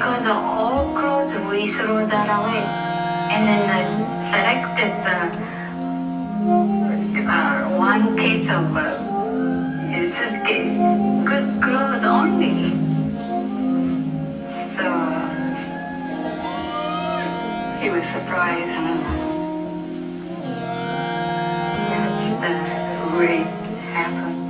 Because of all clothes we throw that away. And then I selected one case of suitcase, good clothes only. So he was surprised. That's the way it happened.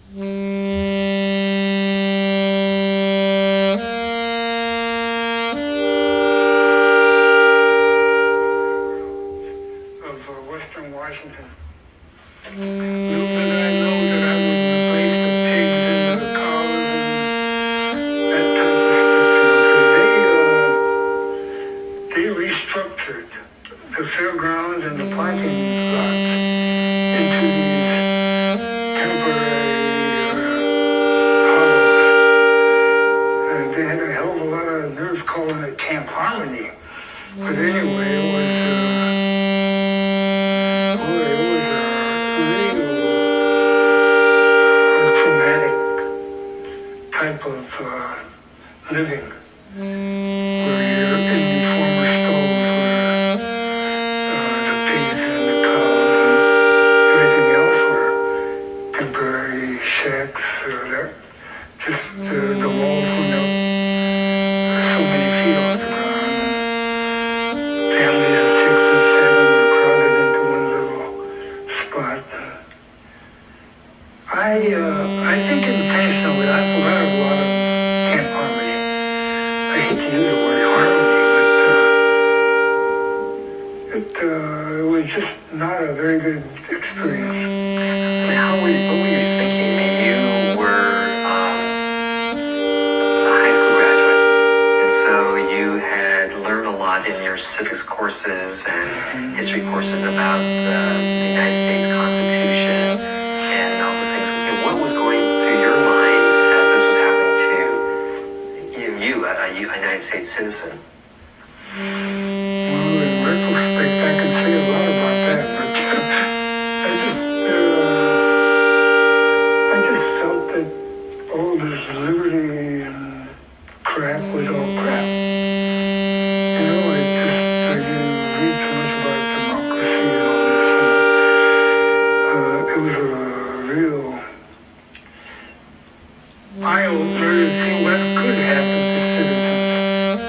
Of Western Washington. Little did I know that I would replace the pigs and the cows and that type of stuff, because they restructured the fairgrounds and the parking lots into these temporary hovels. They had a hell of a lot of nerve calling it Camp Harmony. But anyway, it was a real traumatic type of living, where you're in the former stoves where the pigs and the cows and everything else were temporary shacks. That just the walls went up so many feet off the ground. Families of 6 and 7 were crowded into one little spot. I think in the past, though, I forgot a lot of Camp Harmony. I hate to use the word harmony, but it was just not a very good experience. I mean, what were you thinking? I mean, you were a high school graduate, and so you had learned a lot in your civics courses and history courses about the United States Constitution and all those things. What was going through your mind as this was happening to you, a United States citizen? Well, in retrospect, I can say a lot about that, but I just felt that all this liberty and crap was all crap. You know, you read so much about democracy and all this, and it was a real eye-opener to see what could happen to citizens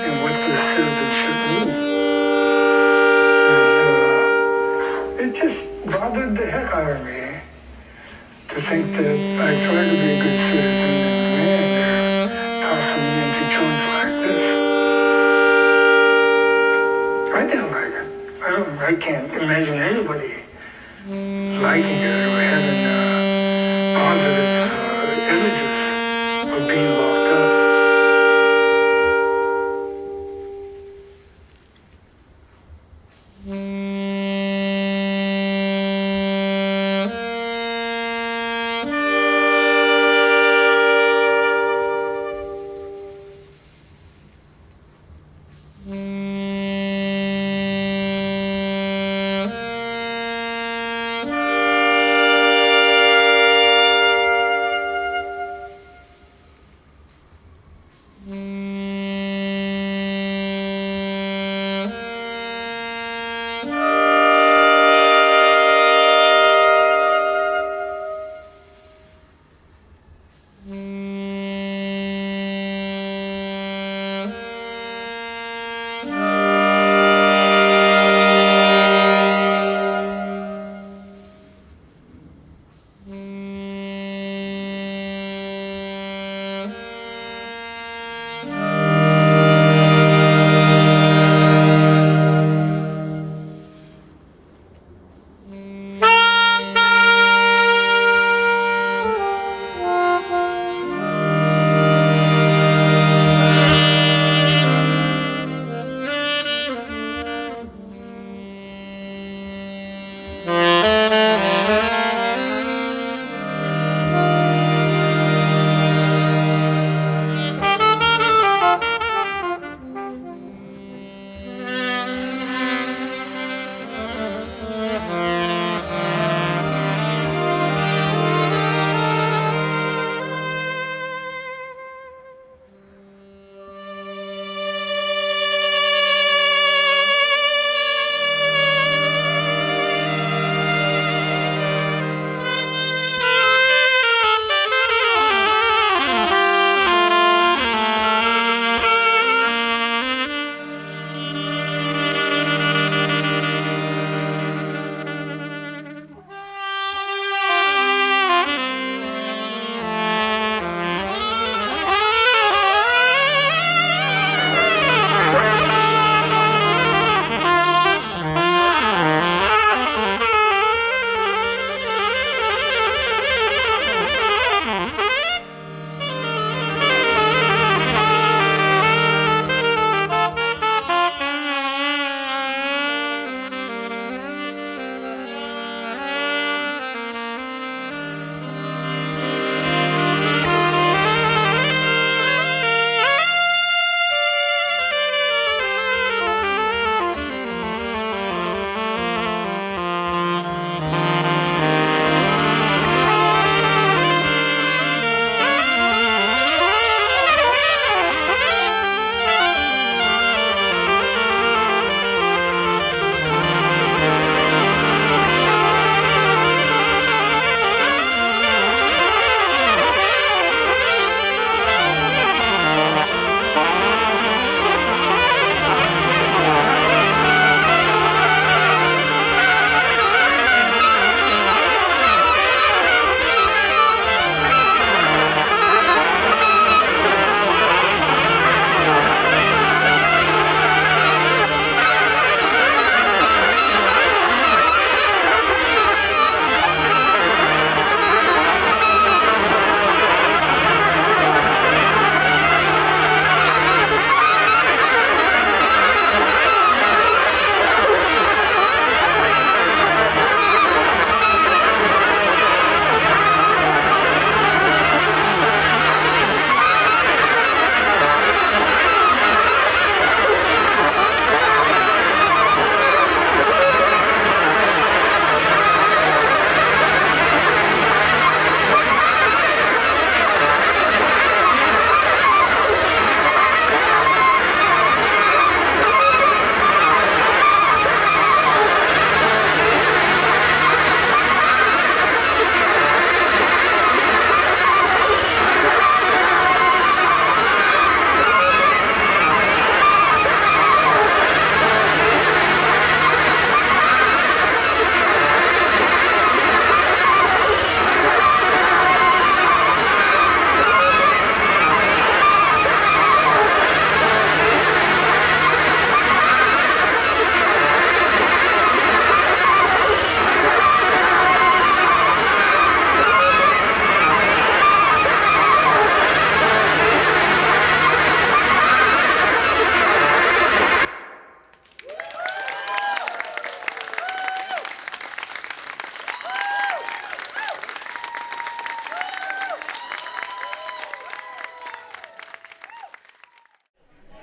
and what the citizenship means. It just bothered the heck out of me to think that I tried to be a good citizen and man, they're tossing me into joints like this. I didn't like it. I can't imagine anybody liking it or having positive images of being locked up.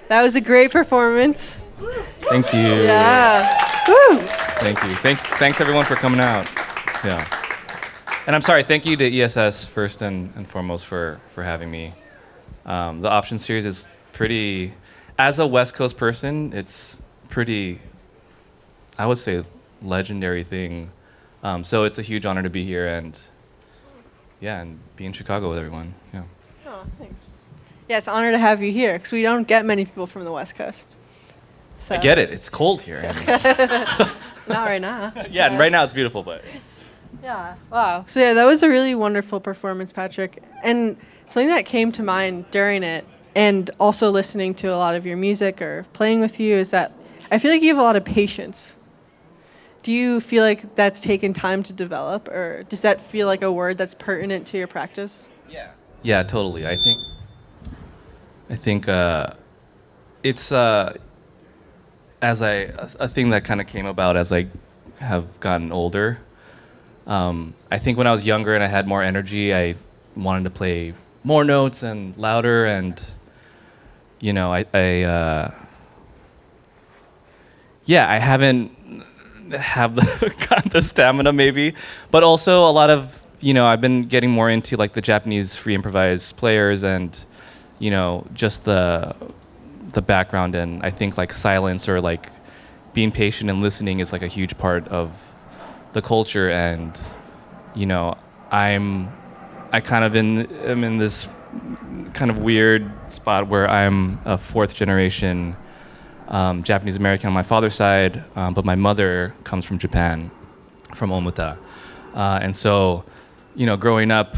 That was a great performance. Thank you. Yeah. Woo. Thank you. Thanks everyone for coming out. Yeah. And I'm sorry, thank you to ESS first and foremost for having me. The Option series is pretty, as a West Coast person, it's pretty, I would say, legendary thing. So it's a huge honor to be here and be in Chicago with everyone. Yeah. Oh, thanks. Yeah, it's an honor to have you here because we don't get many people from the West Coast. So. I get it. It's cold here. Not right now. Yeah, and right now it's beautiful, but. Yeah. Wow. So yeah, that was a really wonderful performance, Patrick. And something that came to mind during it, and also listening to a lot of your music or playing with you, is that I feel like you have a lot of patience. Do you feel like that's taken time to develop, or does that feel like a word that's pertinent to your practice? Yeah. Yeah, totally. I think it's a thing that kind of came about as I have gotten older. I think when I was younger and I had more energy, I wanted to play more notes and louder, and I haven't got the stamina maybe, but also a lot of I've been getting more into like the Japanese free improvised players and just the background, and I think like silence or like being patient and listening is like a huge part of the culture, and I kind of am in this kind of weird spot where I'm a fourth generation Japanese American on my father's side, but my mother comes from Japan, from Omuta, and so growing up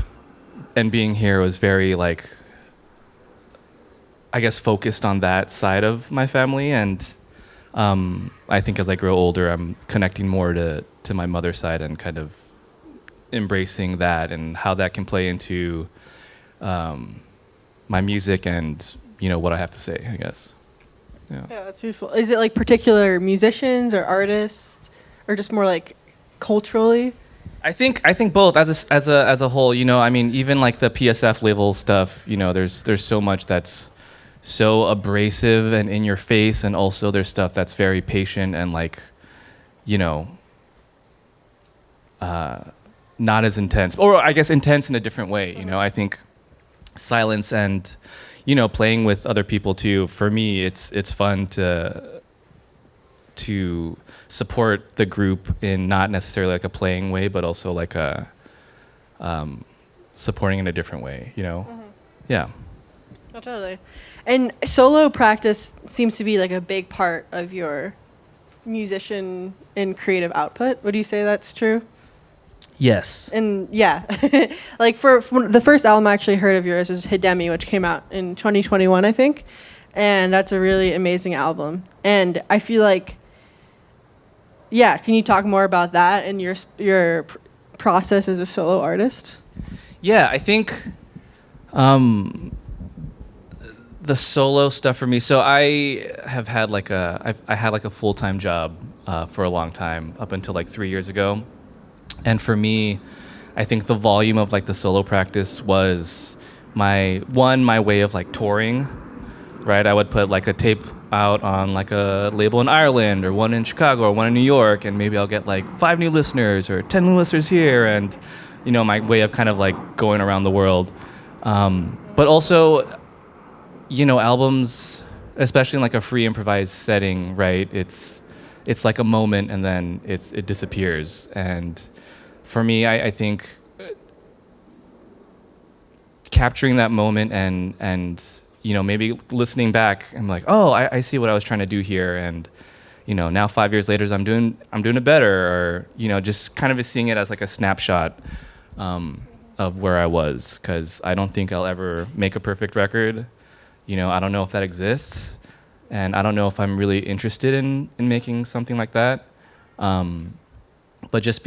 and being here was very like, I guess, focused on that side of my family, and I think as I grow older, I'm connecting more to my mother's side and kind of embracing that and how that can play into my music and what I have to say, I guess. Yeah, that's beautiful. Is it like particular musicians or artists, or just more like culturally? I think both as a whole. I mean, even like the PSF label stuff. There's so much that's so abrasive and in your face, and also there's stuff that's very patient and like, not as intense, or I guess intense in a different way. I think silence and playing with other people too. For me, it's fun to support the group in not necessarily like a playing way, but also like a supporting in a different way. Mm-hmm. Yeah. Oh, totally. And solo practice seems to be like a big part of your musician and creative output. Would you say that's true? Yes. And yeah, like for the first album I actually heard of yours was Hidemi, which came out in 2021, I think. And that's a really amazing album. And I feel like, can you talk more about that and your process as a solo artist? Yeah, I think the solo stuff for me. So I have had I had like a full-time job for a long time, up until like 3 years ago. And for me, I think the volume of like the solo practice was my way of like touring, right? I would put like a tape out on like a label in Ireland, or one in Chicago, or one in New York, and maybe I'll get like 5 new listeners or 10 new listeners here, and my way of kind of like going around the world. But also, albums, especially in like a free improvised setting, right? It's like a moment and then it disappears. And for me, I think capturing that moment and maybe listening back, I'm like, oh, I see what I was trying to do here, and now 5 years later, I'm doing it better, or just kind of seeing it as like a snapshot of where I was, because I don't think I'll ever make a perfect record. I don't know if that exists, and I don't know if I'm really interested in making something like that. But just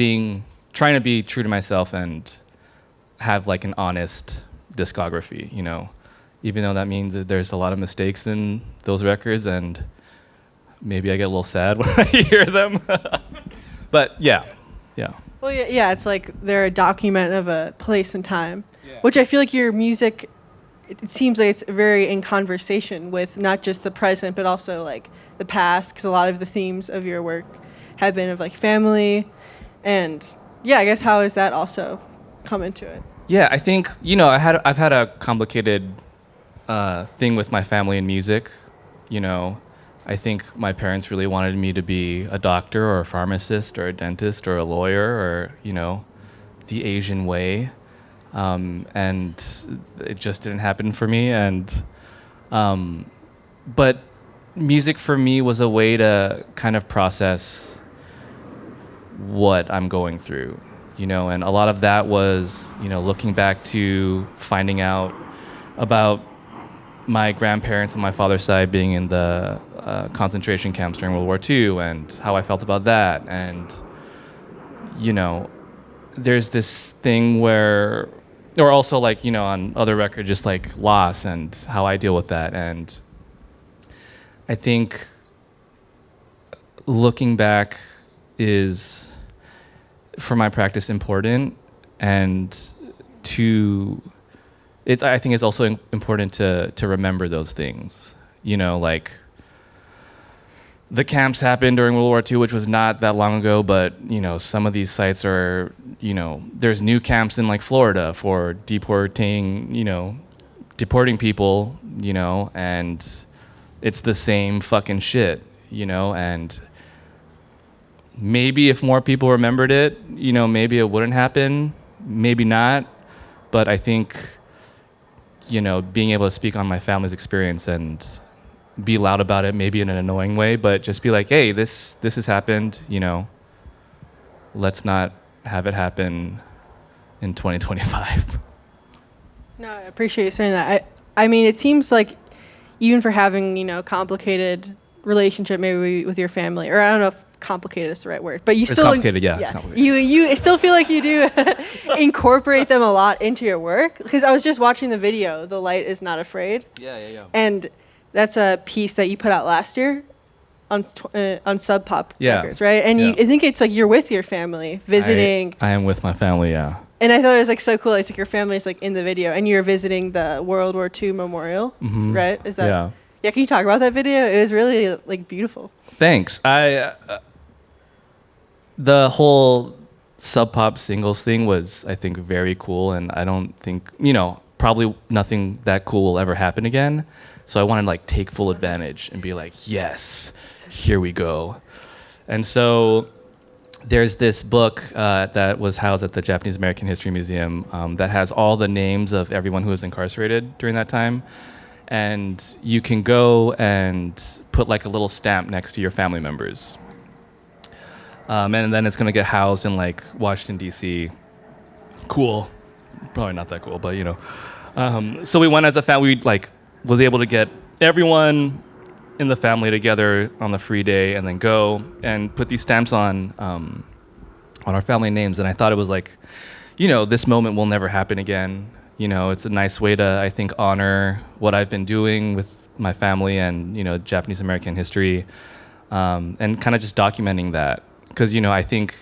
trying to be true to myself and have like an honest discography, even though that means that there's a lot of mistakes in those records, and maybe I get a little sad when I hear them. But yeah. Well, yeah, it's like they're a document of a place and time, which I feel like your music it seems like it's very in conversation with not just the present, but also like the past, because a lot of the themes of your work have been of like family, and yeah, I guess how has that also come into it? Yeah, I think I've had a complicated thing with my family and music. I think my parents really wanted me to be a doctor or a pharmacist or a dentist or a lawyer or the Asian way, and it just didn't happen for me. And but music for me was a way to kind of process what I'm going through, and a lot of that was, looking back to finding out about my grandparents on my father's side being in the concentration camps during World War II and how I felt about that. And, there's this thing where, or also like, on other records, just like loss and how I deal with that. And I think looking back is, for my practice, important, and I think it's also important to remember those things. Like the camps happened during World War II, which was not that long ago, but some of these sites are, there's new camps in like Florida for deporting people, and it's the same fucking shit, and maybe if more people remembered it, maybe it wouldn't happen, maybe not. But I think, being able to speak on my family's experience and be loud about it, maybe in an annoying way, but just be like, hey, this has happened, let's not have it happen in 2025. No, I appreciate you saying that. I mean, it seems like even for having, complicated relationship maybe with your family, or I don't know if complicated is the right word, but you It's still complicated, yeah. It's complicated. You still feel like you do incorporate them a lot into your work, because I was just watching the video, The Light Is Not Afraid. Yeah. And that's a piece that you put out last year on Sub Pop Records, right? And I think it's like you're with your family visiting. I am with my family, yeah. And I thought it was like so cool. It's like your family is like in the video, and you're visiting the World War II memorial, right? Is that? Yeah. Yeah. Can you talk about that video? It was really like beautiful. Thanks. The whole Sub Pop singles thing was, I think, very cool, and I don't think, probably nothing that cool will ever happen again. So I wanted to like take full advantage and be like, yes, here we go. And so there's this book that was housed at the Japanese American History Museum that has all the names of everyone who was incarcerated during that time. And you can go and put like a little stamp next to your family members. And then it's going to get housed in like Washington, D.C. Cool. Probably not that cool, but so we went as a family. We like was able to get everyone in the family together on the free day and then go and put these stamps on our family names. And I thought it was like, this moment will never happen again. It's a nice way to, I think, honor what I've been doing with my family and, Japanese American history, and kind of just documenting that. Because, I think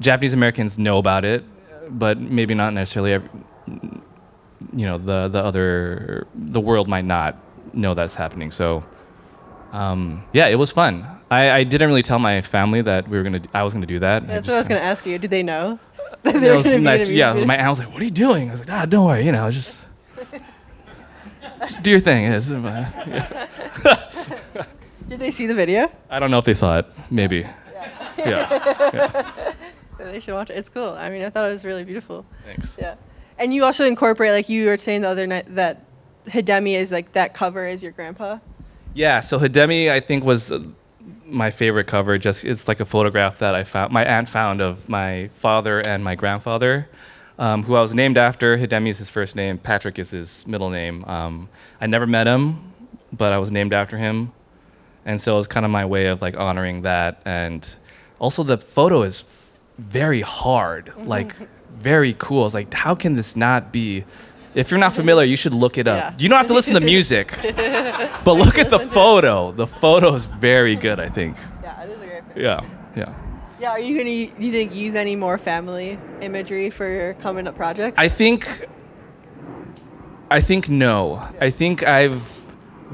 Japanese Americans know about it, but maybe not necessarily, the world might not know that's happening. So, it was fun. I didn't really tell my family that I was gonna do that. That's what I was gonna ask you. Did they know? It was nice. Yeah, my aunt was like, "What are you doing?" I was like, "Don't worry, just do your thing." Did they see the video? I don't know if they saw it. Maybe. Yeah. They should watch it. It's cool. I mean, I thought it was really beautiful. Thanks. Yeah. And you also incorporate, like you were saying the other night, that Hidemi is like that cover is your grandpa. Yeah. So Hidemi, I think, was my favorite cover. It's like a photograph that my aunt found of my father and my grandfather, who I was named after. Hidemi is his first name. Patrick is his middle name. I never met him, but I was named after him. And so it was kind of my way of like honoring that. And also the photo is very hard, like very cool. It's like, how can this not be? If you're not familiar, you should look it up. Yeah. You don't have to listen to music, but look at the photo. The photo is very good, I think. Yeah, it is a great picture. Yeah. Yeah, are you you think use any more family imagery for your coming up projects? I think I think no. I think I've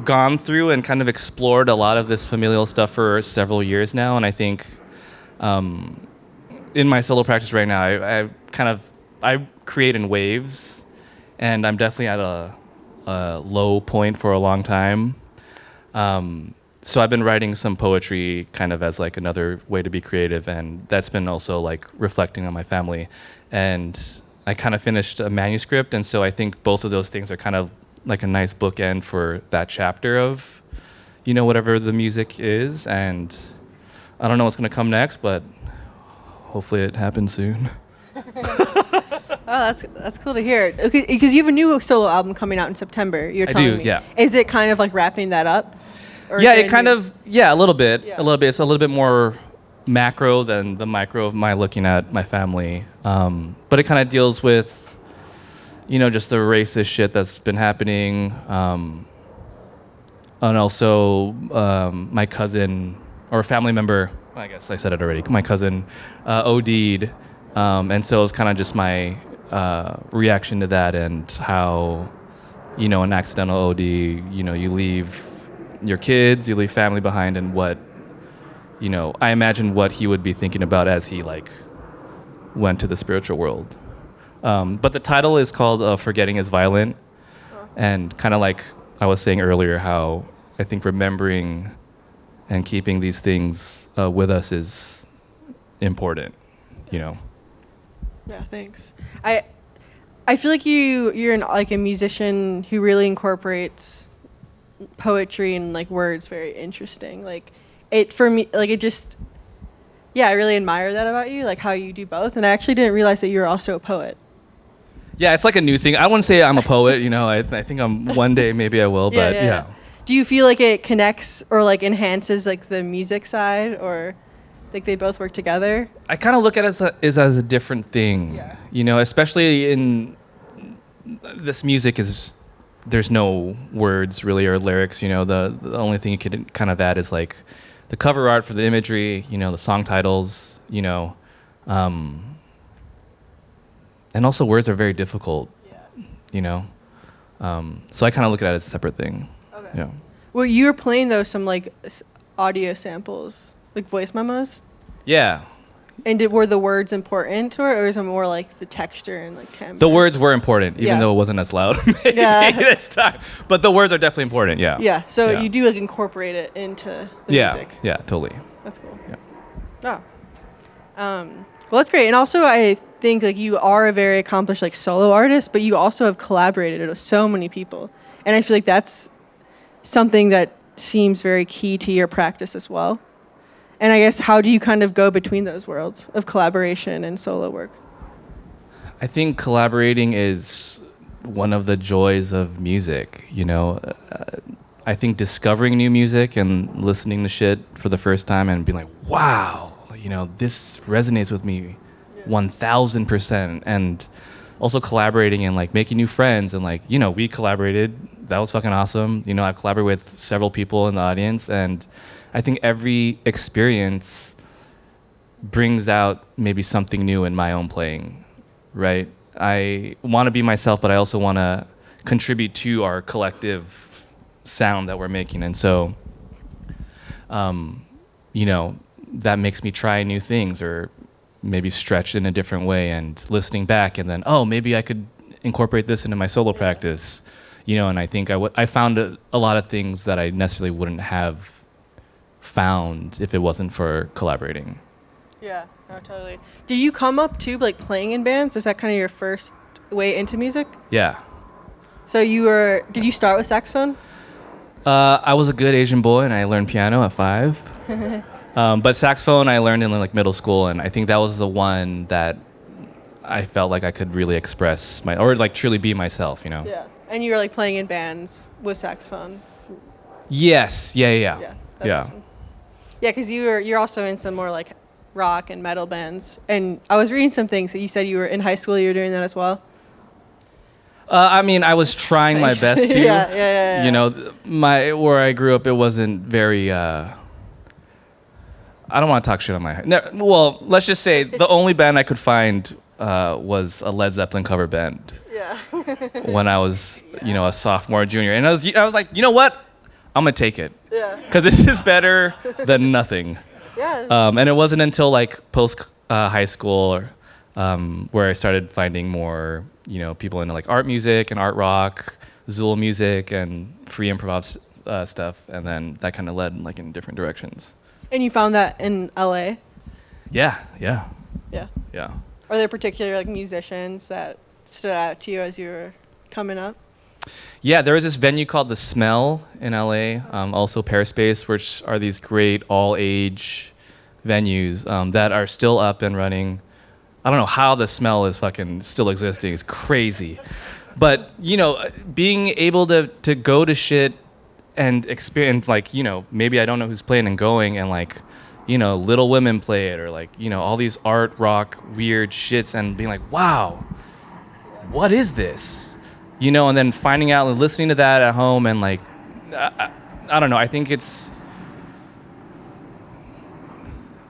gone through and kind of explored a lot of this familial stuff for several years now, and I think in my solo practice right now, I create in waves, and I'm definitely at a low point for a long time. So I've been writing some poetry kind of as like another way to be creative, and that's been also like reflecting on my family. And I kind of finished a manuscript, and so I think both of those things are kind of like a nice bookend for that chapter of, whatever the music is. And I don't know what's going to come next, but hopefully it happens soon. Oh, that's cool to hear. Okay, because you have a new solo album coming out in September. You're telling me. Yeah. Is it kind of like wrapping that up? Or Yeah, is it there kind new- of, a little bit. Yeah. A little bit. It's a little bit more macro than the micro of my looking at my family. But it kind of deals with, just the racist shit that's been happening. And also my cousin or family member, I guess I said it already, my cousin OD'd. And so it was kind of just my reaction to that and how, an accidental OD, you leave your kids, you leave family behind, and what, I imagine what he would be thinking about as he like went to the spiritual world. But the title is called Forgetting is Violent. And kind of like I was saying earlier, how I think remembering and keeping these things with us is important, Yeah, thanks. I feel like you're like a musician who really incorporates poetry and like words very interesting. Like it for me, like it just, I really admire that about you, like how you do both. And I actually didn't realize that you're also a poet. Yeah, it's like a new thing. I wouldn't say I'm a poet, I think I'm one day maybe I will, but yeah. Do you feel like it connects or like enhances like the music side, or like they both work together? I kind of look at it as a different thing, especially in this music there's no words really or lyrics, the only thing you could kind of add is like the cover art for the imagery, the song titles, and also words are very difficult, so I kind of look at it as a separate thing. Okay. Yeah. Well, you were playing though some like audio samples, like voice memos. Yeah. And were the words important to it, or is it more like the texture and like timbre? The words were important, even though it wasn't as loud maybe this time. But the words are definitely important, yeah. Yeah, so you do like incorporate it into the music. Yeah, totally. That's cool. Yeah. Well, that's great. And also, I think like you are a very accomplished like solo artist, but you also have collaborated with so many people, and I feel like that's something that seems very key to your practice as well. And I guess how do you kind of go between those worlds of collaboration and solo work? I think collaborating is one of the joys of music, I think discovering new music and listening to shit for the first time and being like, wow, this resonates with me 1000%. And also collaborating and like making new friends and like, we collaborated. That was fucking awesome. I've collaborated with several people in the audience, and I think every experience brings out maybe something new in my own playing, right? I want to be myself, but I also want to contribute to our collective sound that we're making. And so, that makes me try new things or maybe stretch in a different way and listening back and then, maybe I could incorporate this into my solo practice, and I think I found a lot of things that I necessarily wouldn't have found if it wasn't for collaborating. Yeah, no, totally. Did you come up to like playing in bands? Was that kind of your first way into music? Yeah. So did you start with saxophone? I was a good Asian boy and I learned piano at 5. But saxophone I learned in like middle school, and I think that was the one that I felt like I could really express or like truly be myself, Yeah. And you were like playing in bands with saxophone. Yes. Yeah. Yeah. That's awesome. Yeah, because you're also in some more like rock and metal bands, and I was reading some things that you said you were in high school. You were doing that as well. I mean, I was trying my best to. Yeah. Where I grew up, it wasn't very. I don't want to talk shit on my. No, well, let's just say the only band I could find was a Led Zeppelin cover band. Yeah. when I was, a sophomore, junior, and I was like, you know what, I'm gonna take it, because this is better than nothing. Yeah. And it wasn't until like post high school where I started finding more, people into like art music and art rock, Zool music, and free improv stuff, and then that kind of led like in different directions. And you found that in LA? Yeah. Yeah. Are there particular like musicians that stood out to you as you were coming up? Yeah, there was this venue called The Smell in LA, also Perispace, which are these great all-age venues that are still up and running. I don't know how The Smell is fucking still existing. It's crazy. But, being able to go to shit and experience, like, maybe I don't know who's playing and going, and like, Little Women play it, or like, all these art rock weird shits, and being like, wow, what is this? And then finding out and listening to that at home, and like, I don't know, I think it's,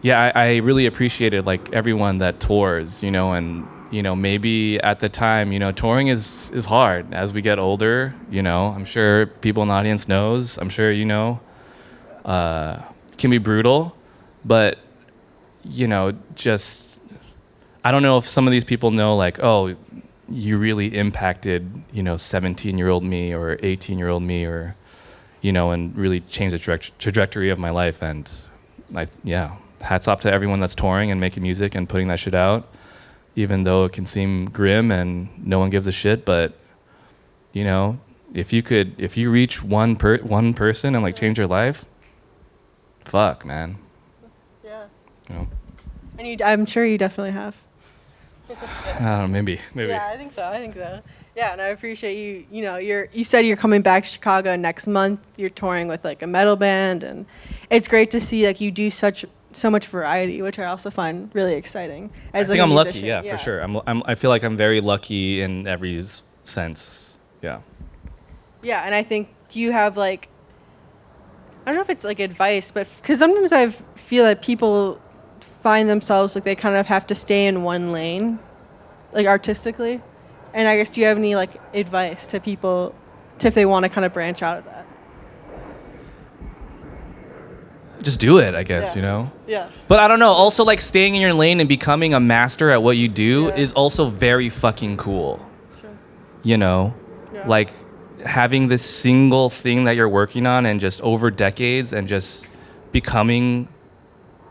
I really appreciated like everyone that tours, and, maybe at the time, touring is hard as we get older, I'm sure people in the audience knows, I'm sure, can be brutal, but, just, I don't know if some of these people know like, oh, you really impacted, 17-year-old me or 18-year-old me, or, and really changed the trajectory of my life. And hats off to everyone that's touring and making music and putting that shit out, even though it can seem grim and no one gives a shit. But, if you reach one person and like change their life, fuck, man. Yeah. And I'm sure you definitely have. I don't know, maybe. Yeah, I think so. Yeah, and I appreciate you. You said you're coming back to Chicago next month. You're touring with like a metal band, and it's great to see like you do so much variety, which I also find really exciting. I think I'm lucky, for sure. I feel like I'm very lucky in every sense. Yeah. Yeah, and I think you have like, I don't know if it's like advice, but because sometimes I feel that people find themselves like they kind of have to stay in one lane, like artistically. And I guess, do you have any like advice to people if they want to kind of branch out of that? Just do it, I guess, Yeah. But I don't know, also like staying in your lane and becoming a master at what you do is also very fucking cool. Sure. Yeah. Like having this single thing that you're working on and just over decades and just becoming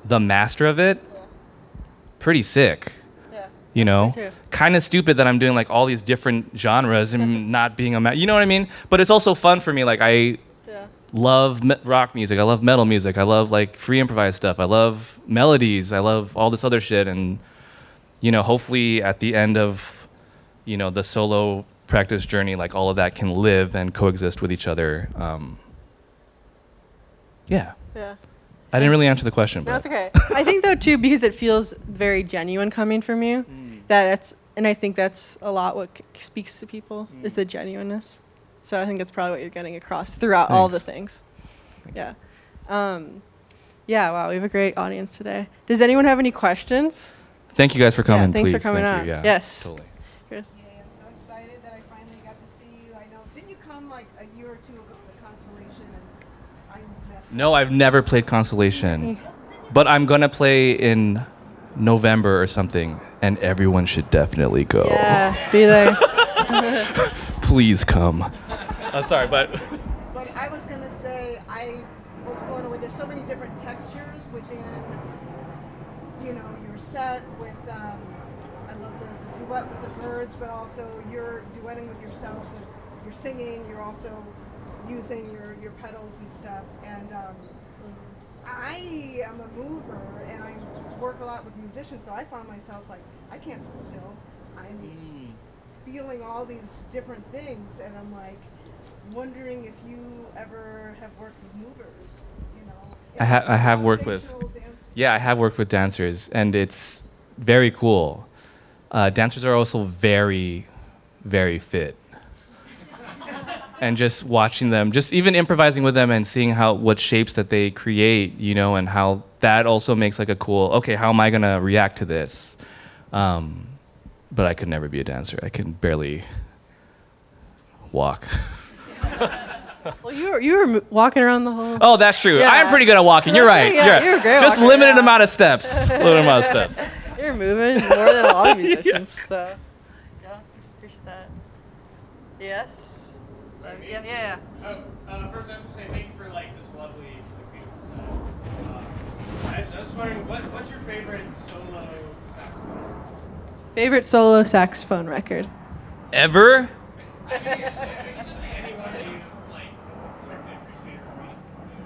the master of it, pretty sick. Yeah. Kind of stupid that I'm doing like all these different genres and not being you know what I mean? But it's also fun for me. Like I love rock music. I love metal music. I love like free improvised stuff. I love melodies. I love all this other shit. And, hopefully at the end of, the solo practice journey, like all of that can live and coexist with each other. Yeah. I didn't really answer the question. No, but. that's okay. I think though too, because it feels very genuine coming from you, and I think that's a lot what speaks to people is the genuineness. So I think that's probably what you're getting across throughout all the things. Yeah. Wow, we have a great audience today. Does anyone have any questions? Thank you guys for coming. Thanks please. for coming Thank on. You. Yeah, yes. Totally. Yeah, I'm so excited that I finally got to see you. I know, didn't you come like a year or two ago to Constellation? And I messed No, I've never played Constellation, but I'm gonna play in November or something, and everyone should definitely go. Yeah, be there. Please come. Sorry, but But I was gonna say I was blown away. There's so many different textures within, your set with. I love the duet with the birds, but also you're duetting with yourself. And you're singing. You're also using your pedals and stuff. And I am a mover, and I work a lot with musicians, so I found myself like I can't sit still. I'm feeling all these different things, and I'm like wondering if you ever have worked with movers, I have worked with. dancers. Yeah, I have worked with dancers, and it's very cool. Dancers are also very, very fit. And just watching them, just even improvising with them and seeing what shapes that they create, and how that also makes like a cool, okay, how am I gonna react to this? But I could never be a dancer. I can barely walk. Well, you were walking around the whole. Oh, that's true. Yeah. I'm pretty good at walking. You're right. Yeah, you're great Just walker, limited yeah. amount of steps. Limited amount of steps. You're moving more than a lot of musicians. So, yeah, appreciate that. Yes. Yeah. First, I have to say thank you for like such a lovely, like, beautiful set. I was just wondering, what's your favorite solo saxophone? Favorite solo saxophone record. Ever? It could just be anyone that you like certainly appreciate or speak.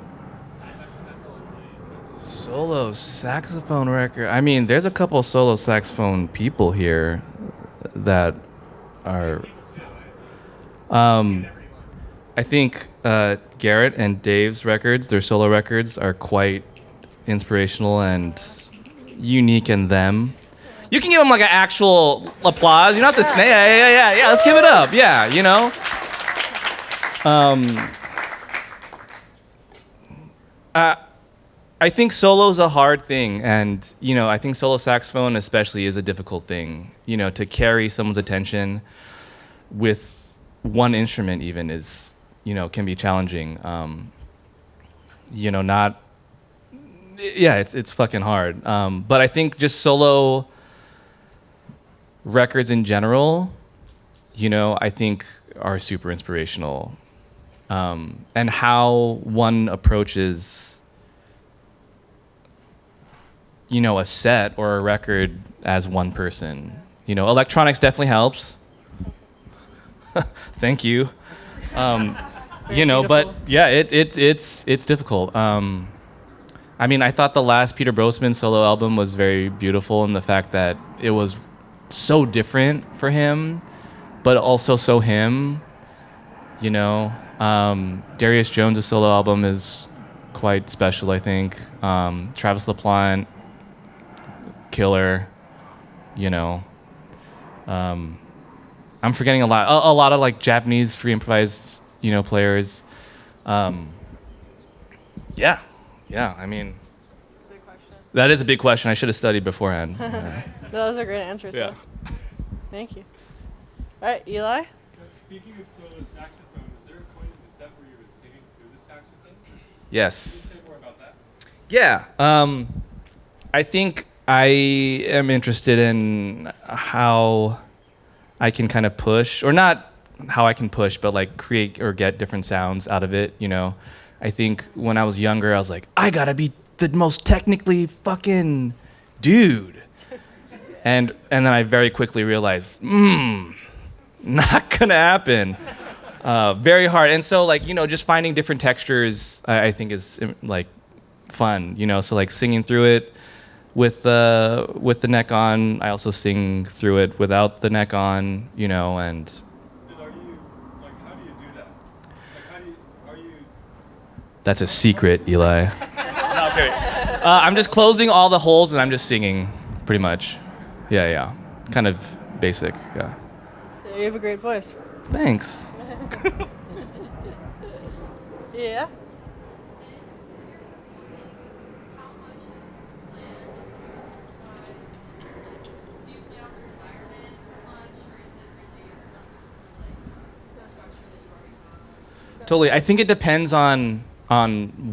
That's all it really is. Solo saxophone record. I mean, there's a couple solo saxophone people here that are. I think Garrett and Dave's records, their solo records, are quite inspirational and unique in them. You can give them like an actual applause. You don't have to say, yeah. Let's give it up. Yeah, you know. I think solo's a hard thing, and you know, I think solo saxophone especially is a difficult thing. You know, to carry someone's attention with one instrument even is, you know, can be challenging. You know, not. Yeah, it's fucking hard. But I think just solo records in general, you know, I think are super inspirational. And how one approaches, you know, a set or a record as one person. You know, electronics definitely helps. Thank you. You know, but yeah, it's difficult. I mean, I thought the last Peter Brosman solo album was very beautiful in the fact that it was so different for him, but also so him. You know, Darius Jones' solo album is quite special, I think. Travis LaPlante, killer. You know, I'm forgetting a lot of like Japanese free improvised, you know, players. Yeah, I mean, Big question. that is a big question. I should have studied beforehand. Yeah. Those are great answers. Yeah. though. Thank you. All right, Eli. Speaking of solo saxophone, is there a point in the set where you were singing through the saxophone? Can Yes. you say more about that? Yeah. I think I am interested in how I can kind of push, or not how I can push, but like create or get different sounds out of it, you know. I think when I was younger, I was like, I gotta be the most technically fucking dude. And then I very quickly realized, not gonna happen. Very hard. And so like, you know, just finding different textures, I think is like fun, you know. So like singing through it with the neck on. I also sing through it without the neck on, you know, and And are you, like, how do you do that? Like, are you... that's a secret, Eli. No, okay. I'm just closing all the holes and I'm just singing, pretty much. Yeah. Kind of basic, yeah. Yeah, you have a great voice. Thanks. Yeah. Totally. I think it depends on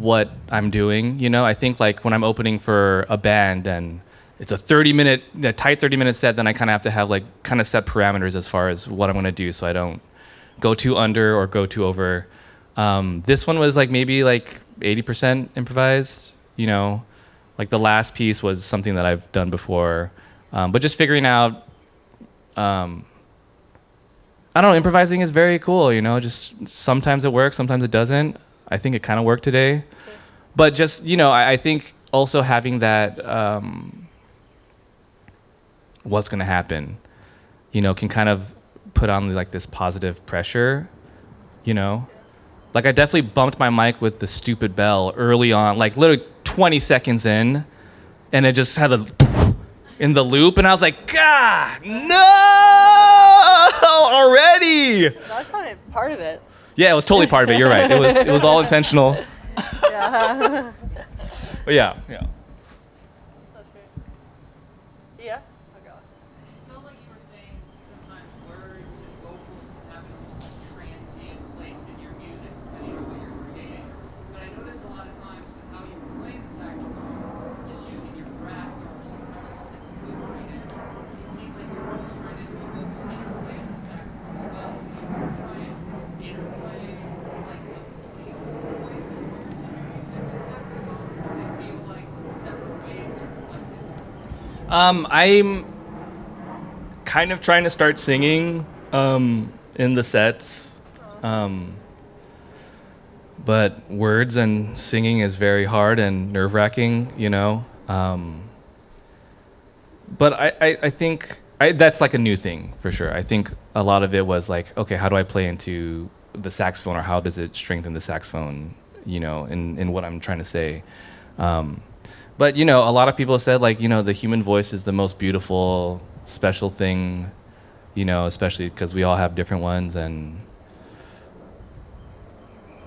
what I'm doing. You know, I think like when I'm opening for a band and it's a tight 30-minute set, then I kind of have to have like kind of set parameters as far as what I'm going to do, so I don't go too under or go too over. This one was like maybe like 80% improvised. You know, like the last piece was something that I've done before, but just figuring out. I don't know, improvising is very cool, you know, just sometimes it works, sometimes it doesn't. I think it kind of worked today. Okay. But just, you know, I think also having that what's going to happen, you know, can kind of put on like this positive pressure, you know. Like I definitely bumped my mic with the stupid bell early on, like literally 20 seconds in, and it just had a in the loop, and I was like, God, no, already. That's not part of it. Yeah, it was totally part of it. You're right. It was all intentional. Yeah. But yeah. That's great. Yeah. Okay. I felt like you were saying sometimes words and vocals can happen in just like transition I'm kind of trying to start singing in the sets. But words and singing is very hard and nerve-wracking, you know. But I think that's like a new thing for sure. I think a lot of it was like, okay, how do I play into the saxophone, or how does it strengthen the saxophone, you know, in what I'm trying to say. But, you know, a lot of people have said, like, you know, the human voice is the most beautiful, special thing, you know, especially because we all have different ones.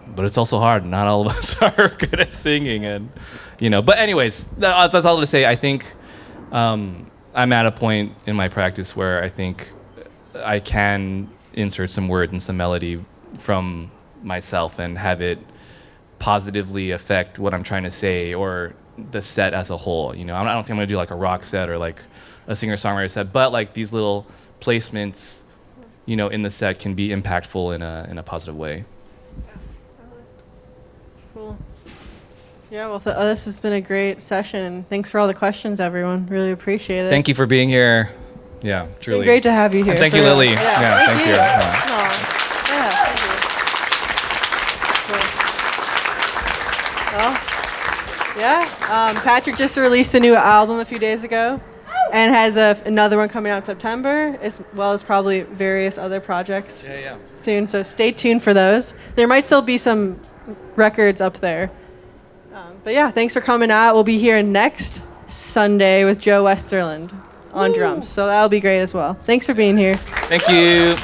But it's also hard. Not all of us are good at singing, and, you know. But anyways, that's all to say. I think I'm at a point in my practice where I think I can insert some words and some melody from myself and have it positively affect what I'm trying to say or the set as a whole. You know, I don't think I'm gonna do like a rock set or like a singer-songwriter set, but like these little placements, you know, in the set can be impactful in a positive way. Cool. Yeah, well, this has been a great session. Thanks for all the questions, everyone. Really appreciate it. Thank you for being here. Yeah, truly. It's been great to have you here. And thank for you, real. Lily. Yeah, thank you. Yeah. Aw. Yeah, thank you. Cool. Well, yeah, Patrick just released a new album a few days ago and has another one coming out in September, as well as probably various other projects soon. So stay tuned for those. There might still be some records up there. But yeah, thanks for coming out. We'll be here next Sunday with Joe Westerland on drums. So that'll be great as well. Thanks for being here. Thank you.